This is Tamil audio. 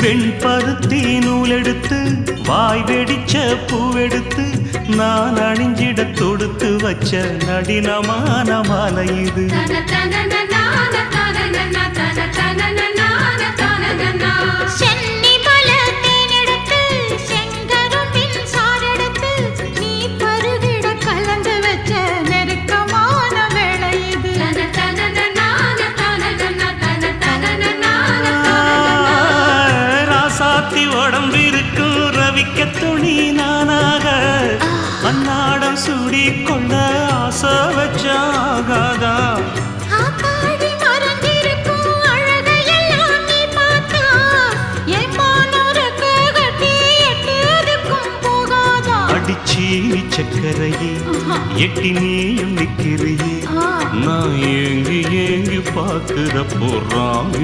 வெண்பருத்தி நூலெடுத்து வாய் வெடிச்ச பூவெடுத்து நான் அணிஞ்சிட தொடுத்து வச்ச நடினமான மாலை இது. உடம்பிருக்கும் ரவிக்க துணி நானாக அன்னாடம் சூடி கொண்ட ஆசை வச்சாகாதா. அடிச்சீனி சக்கரையே எட்டி நீயும் நிக்கிறியே நான் ஏங்கி ஏங்கி பார்க்கிற போறாங்க.